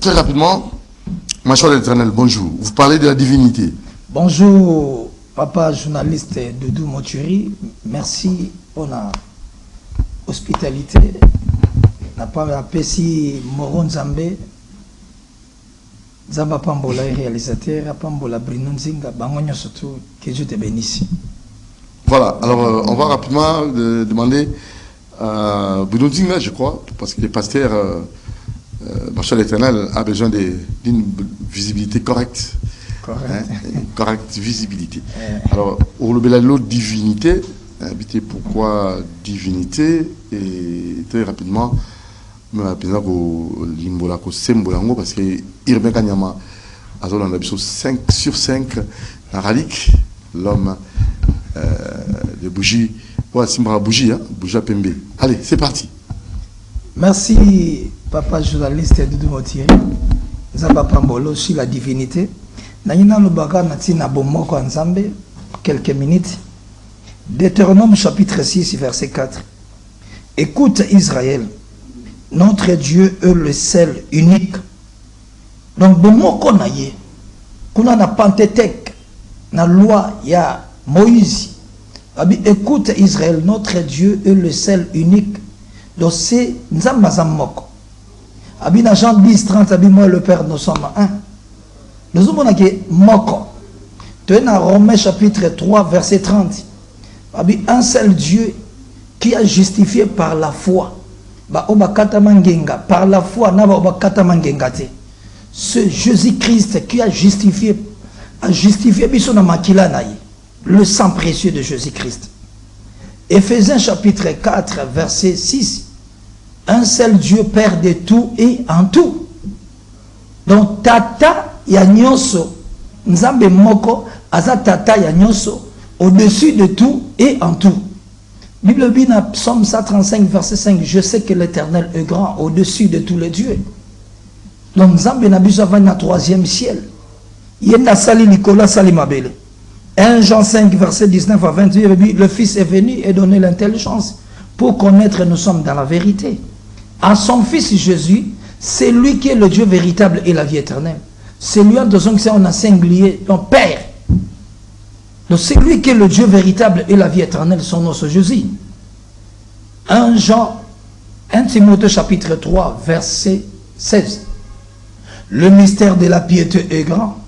très rapidement, Machoual l'Éternel, bonjour. Vous parlez de la divinité. Bonjour, papa journaliste Doudou Moturi. Merci pour la hospitalité. N'a pas appelé si Moron Zambé. Zamba Pambola réalisateur, Pambola Brinunzinga, Bangonia surtout, que Dieu te bénisse. Voilà, alors on va rapidement demander à Brinunzinga, je crois, parce que le pasteur Machoual l'Éternel a besoin d'une visibilité correcte. Correct. Une correcte visibilité. Alors, au l'autre divinité, habiter pourquoi divinité, et très rapidement, parce que Irben Kanyama a 5 sur 5 en radique, l'homme de bougie, bougie, bougie à Pembe. Allez, c'est parti. Merci, papa journaliste Doudou Motiri. Zamba Pambolo sur la divinité. Naïna Lubaka Natina Bomoko Nzambe, quelques minutes. Deutéronome chapitre 6, verset 4. Écoute Israël, notre Dieu est le seul, unique. Donc, Bomoko Naye, Kuna na Pentateuque, na loi, il y a Moïse. Écoute Israël, notre Dieu est le seul, unique. Donc, c'est Nzambazam Moko. Abina Jean 10, 30, moi le Père, nous sommes un. Nous avons dit Moko. Dans Romains chapitre 3, verset 30. Un seul Dieu qui a justifié par la foi. Par la foi, ce Jésus-Christ qui a justifié le sang précieux de Jésus-Christ. Éphésiens chapitre 4, verset 6. Un seul Dieu, Père de tout et en tout. Donc, Tata ya nyonso, Nzambe moko, aza Tata ya nyonso, au-dessus de tout et en tout. Bible Bina, Psaume 135, verset 5, je sais que l'Éternel est grand, au-dessus de tous les dieux. Donc, Nzambe n'a besoin d'un troisième ciel. Yenda sali Nicolas Salimabele. 1 Jean 5, verset 19 à 28, le Fils est venu et donné l'intelligence pour connaître nous sommes dans la vérité. À son Fils Jésus, c'est lui qui est le Dieu véritable et la vie éternelle. C'est lui en disant que c'est un singulier, un Père. Donc c'est lui qui est le Dieu véritable et la vie éternelle, son nom c'est Jésus. 1 Timothée chapitre 3, verset 16. Le mystère de la piété est grand.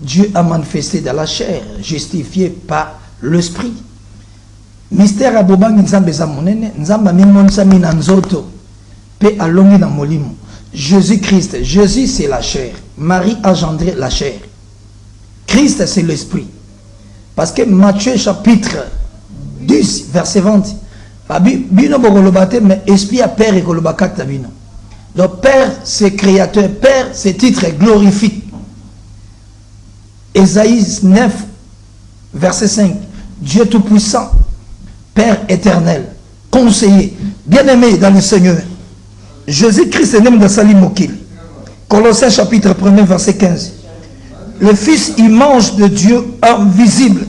Dieu a manifesté dans la chair, justifié par l'esprit. Mystère abobang nzambe za monene, nzamba mimonisa mina nzoto, pe alongi na molimo. Jésus-Christ, Jésus c'est la chair, Marie a engendré la chair. Christ c'est l'esprit. Parce que Matthieu chapitre 10, verset 20, bino bokolobate, mais esprit a père et kolobakata bino. Donc Père c'est créateur, Père c'est titre glorifique. Ésaïe 9, verset 5, Dieu tout-puissant, Père éternel, conseiller, bien-aimé dans le Seigneur. Jésus-Christ est né dans Salim Mokil. Colossiens chapitre 1, verset 15. Le Fils, il mange de Dieu invisible,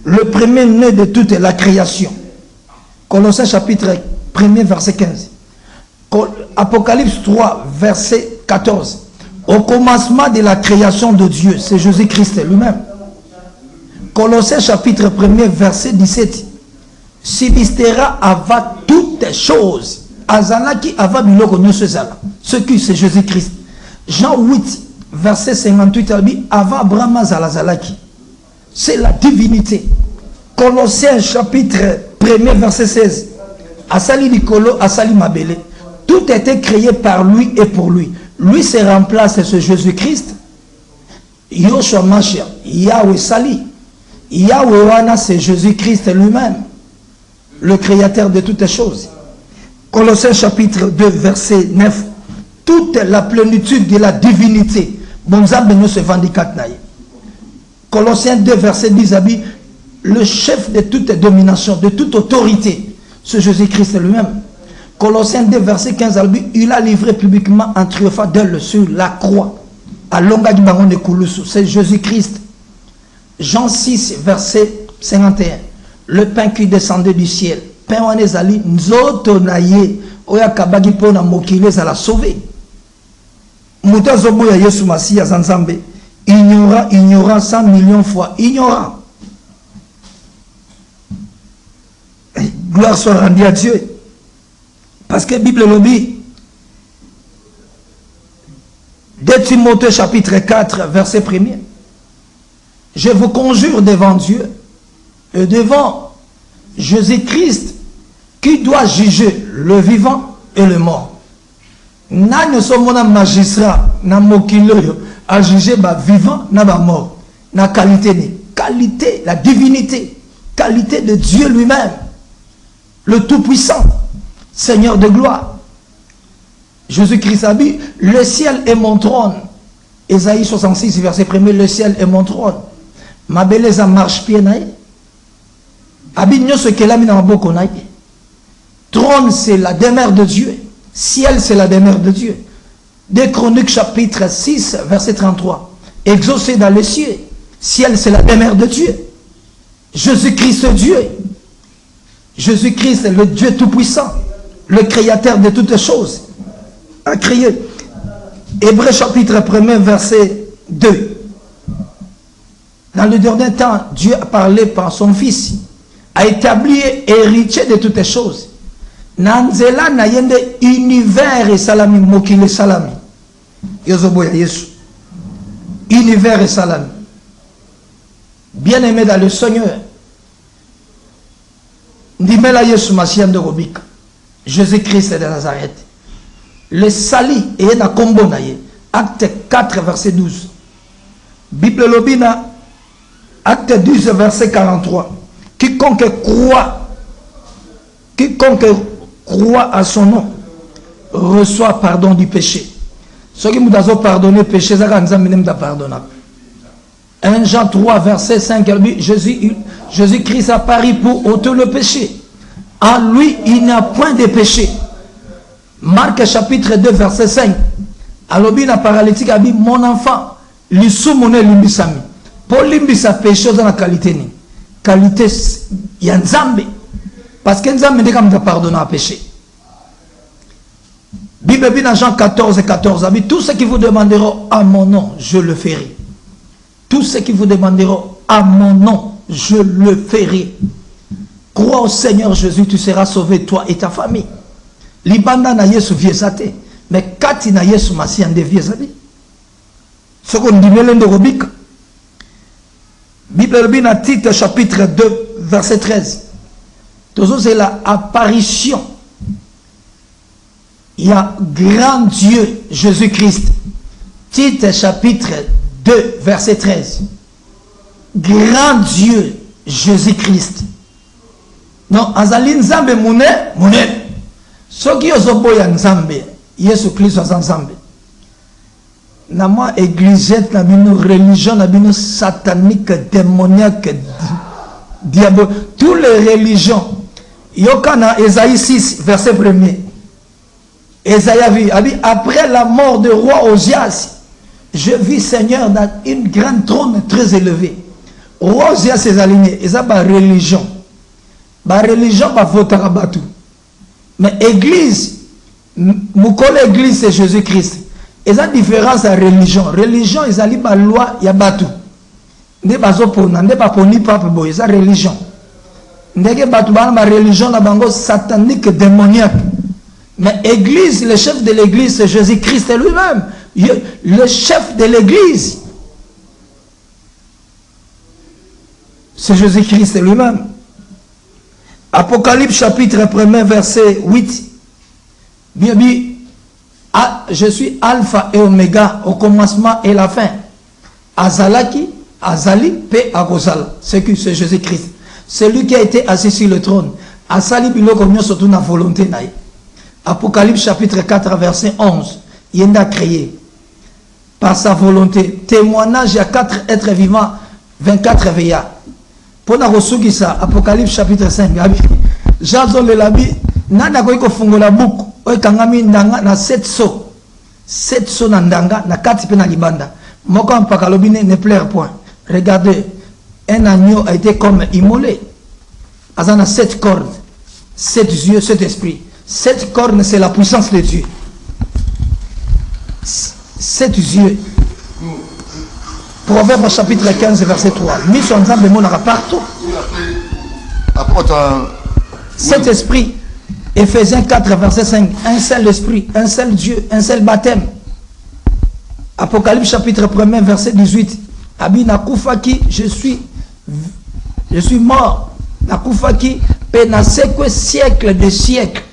le premier-né de toute la création. Colossiens chapitre 1, verset 15. Apocalypse 3, verset 14. Au commencement de la création de Dieu, c'est Jésus-Christ lui-même. Colossiens chapitre 1, verset 17. Sinistera ava toutes choses. Azalaki ava biloko nyonso ezala. Ce qui c'est Jésus-Christ. Jean 8, verset 58, ava Abraham azalaki. C'est la divinité. Colossiens chapitre 1, verset 16. Asali Nicolo, Asali Mabele. Tout a été créé par lui et pour lui. Lui se remplace ce Jésus-Christ. Yoshua Mashiach, Yahweh Sali. Yahweh Wana, c'est Jésus-Christ lui-même, le créateur de toutes choses. Colossiens chapitre 2, verset 9. Toute la plénitude de la divinité. Colossiens 2, verset 10. Le chef de toute domination, de toute autorité, c'est Jésus-Christ lui-même. Colossiens 2, verset 15. Il a livré publiquement un triomphant d'elle sur la croix. À longa du baron de Koulousou. C'est Jésus-Christ. Jean 6, verset 51. Le pain qui descendait du ciel. Pain wanezali nzoto na ye. Oya kabagi pona mokile za la sauver. Mutazobo ya Yesu Masi ya Zanzambe. Ignorant 100 millions fois. Ignorant. Gloire soit rendue à Dieu. Parce que la Bible le dit. 2 Timothée chapitre 4, verset 1er. Je vous conjure devant Dieu et devant Jésus-Christ qui doit juger le vivant et le mort. Nous sommes un magistrat, à juger le vivant et le mort. La qualité, la divinité, qualité de Dieu lui-même, le Tout-Puissant, Seigneur de gloire. Jésus-Christ a dit, le ciel est mon trône. Ésaïe 66, verset 1er, le ciel est mon trône. Ma belle marche pied naïe. Abignon ce qu'elle a mis dans beaucoup naïe. Trône, c'est la demeure de Dieu. Ciel, c'est la demeure de Dieu. 2 Chroniques chapitre 6, verset 33. Exaucé dans les cieux. Ciel, c'est la demeure de Dieu. Jésus-Christ, Dieu. Jésus-Christ, le Dieu tout-puissant. Le créateur de toutes choses. A créé. Hébreux chapitre 1, verset 2. Dans le dernier temps, Dieu a parlé par son Fils, a établi héritier de toutes choses. Nanzela na yende univers et salami, mokile salami. Yozoboya Yesu. Univers et salami. Bien-aimé dans le Seigneur. Ndimela Yesu Masian de Robik. Jésus-Christ de Nazareth. Le sali et na kombo na ye. Acte 4, verset 12. Bible Lobina. Acte 12, verset 43. Quiconque croit à son nom reçoit pardon du péché. Ceux qui nous ont pardonné le péché, ça va pardonner. 1 Jean 3, verset 5, Jésus-Christ a pari pour ôter le péché. En lui, il n'y a point de péché. Marc chapitre 2, verset 5. Alobina paralytique a dit, mon enfant, l'issoumone limbisami. Pour limbisa péché dans la qualité ni. Qualité, il y a Nzambe. Parce que Nzambe n'est comme de pardonner à péché. Bible dans Jean 14 et 14 a dit, tout ce qui vous demanderont à mon nom, je le ferai. Tout ce qui vous demanderont à mon nom, je le ferai. Crois au Seigneur Jésus, tu seras sauvé, toi et ta famille. Libanda na Yesu viezate. Mais kati na Yesu Masian de viezate. Ce qu'on dit, de Robik. Bible dans Tite chapitre 2, verset 13. Toujours c'est l'apparition. Il y a grand Dieu, Jésus-Christ. Tite chapitre 2, verset 13. Grand Dieu, Jésus-Christ. Non, Azali Nzambe Mouné. Ce qui est au boya Nzambe, Jésus-Christ est Nzambe. Na moi église, na bino religion, na bino satanique, démoniaque, diabolique, toutes les religions. Yokana Ésaïe 6, verset 1er. Ésaïe a dit, après la mort du roi Osias, je vis Seigneur dans une grande trône très élevée. Roi Osias est aligné, et ça ba religion. Ba religion ba votera batu. Mais église, moukole église c'est Jésus-Christ. Et ça différence à religion. Religion, ils allaient par loi, il y a batu. Ne pas opposer, ne pas poni pape boy, c'est religion. Ne pas batu ma religion na bango satanique démoniaque. Mais église, le chef de l'église c'est Jésus-Christ lui-même. Le chef de l'église c'est Jésus-Christ lui-même. Apocalypse chapitre 1 verset 8. Bien dit, je suis alpha et oméga au commencement et la fin. Azalaki, Azali, P. Agosal. C'est Jésus-Christ. C'est lui qui a été assis sur le trône. Azali, bilo comme surtout na volonté naï. Apocalypse chapitre 4 verset 11. Il a créé par sa volonté. Témoignage à 4 êtres vivants, 24 veillards. Pour na reçu ça, Apocalypse chapitre 5. Jason le labi, nana ko fungola buku. Oye kangami ndanga na 7 so. 7 so na ndanga na 4 pe na libanda. Moko mpaka lobine ne pleure point. Regardez, un agneau a été comme immolé. Azana 7 cornes, 7 yeux, 7 esprits. 7 cornes, c'est la puissance de Dieu. 7 yeux. Proverbe chapitre 15 verset 3. Mission Nzambe monara partout. Cet esprit. Éphésiens 4 verset 5. Un seul esprit, un seul Dieu, un seul baptême. Apocalypse chapitre 1 verset 18. Abi nakufaki, je suis mort. Nakufaki, penassekwe siècle de siècle.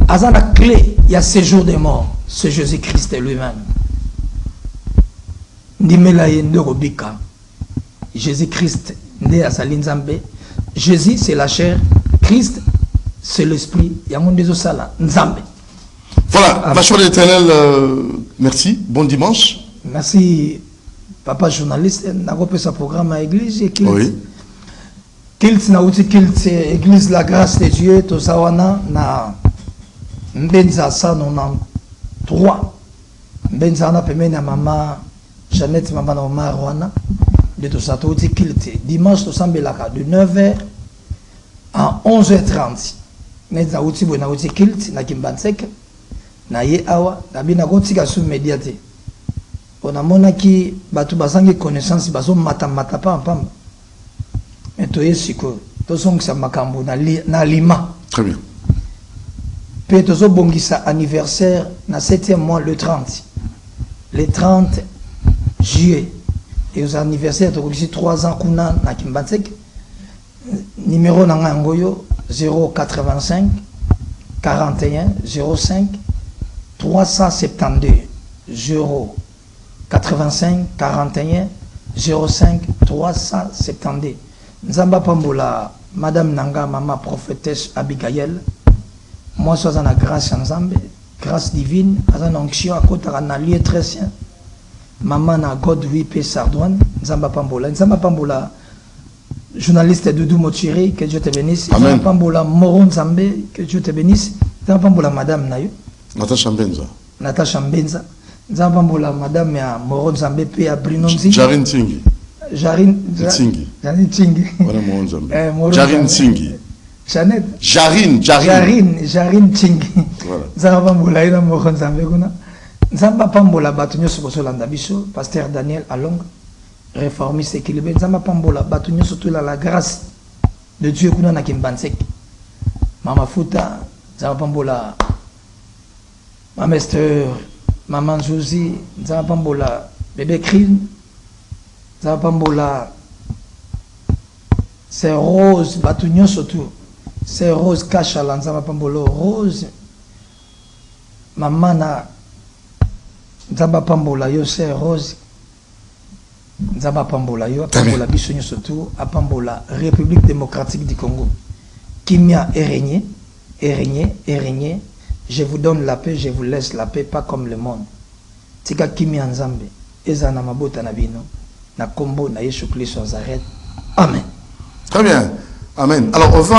Azan la clé, il y a séjour des morts. C'est Jésus-Christ lui-même. Jésus-Christ, né à Salinzambe. Jésus, c'est la chair. Christ, c'est l'esprit. Il y a un des osala. Nzambe. Voilà, Vachon de l'Éternel, merci. Bon dimanche. Merci, papa journaliste. N'a pas sa programme à l'église. Oui. Kilt na uti kilt église la grâce de Dieu. Tosawana na Mbenza 193. Mbenza na pemene na maman Jeannette, maman na Omar Rwana. De tout ça, tout est kilt. Dimanche, tout semble là, de 9h à 11h30. Mais na uti bo na uti kilt na Kimbansek. Na ye awa, na bina goti ka sous médiaté. On a monaki batu basangi connaissance baso mata pa pam. Mais to yesiko, to song sa makambo na lima. Très bien. Puis to so bongisa anniversaire na 7e mois le 30. Le 30 juillet. Et aux anniversaires to ici 3 ans kuna na Kimbansek. Numéro na ngoyo 085 41 05 372 0 85 41 05 372. Nzamba Pambola, Madame Nanga, Maman Prophétesse Abigail. Moi, je suis dans la grâce Nzambe, grâce divine, dans une onction à côté d'un lieu très saint. Maman na God P. Sardouane, Nzamba Pambola. Nzamba Pambola, journaliste Doudou Mochiri, que Dieu te bénisse. Nzamba Pambola, Moron Nzambe, que Dieu te bénisse. Nzamba Pambola, Madame Nayo. Natasha Mbenza. Natasha Mbenza. Nzamba Pambola, Madame ya Moron Nzambe, P. Abrinonzi. Jarin Tingi. Jarin Tingi. Voilà Moron Nzambe. Jarin Tingi. Janet. Jarin Tingi. Voilà. Nzamba Pambola, ina Moron Nzambe kuna. Nzamba Pambola, batunyo sokoso landa biso, Pasteur Daniel Along, réformiste équilibré. Nzamba Pambola, batunyo surtout la grâce de Dieu kuna na Kimbansek. Mama Futa, Nzamba Pambola, Maman Esther, Maman Josie, Nzamba Pambola, bébé Crine, Nzamba Pambola, c'est Rose, batunyo surtout, c'est Rose Kachala, Nzamba Pambola, Rose, Maman na Nzamba Pambola yo c'est Rose. Nzamba Pambola yo Pambola bisonyo surtout à Pambola République démocratique du Congo. Kimia est régné. Je vous donne la paix, je vous laisse la paix, pas comme le monde. Tika Kimia Nzambe ezana mabota na bino na kombo na Yesu Kristo Nazareth. Amen. Très bien. Amen. Alors on va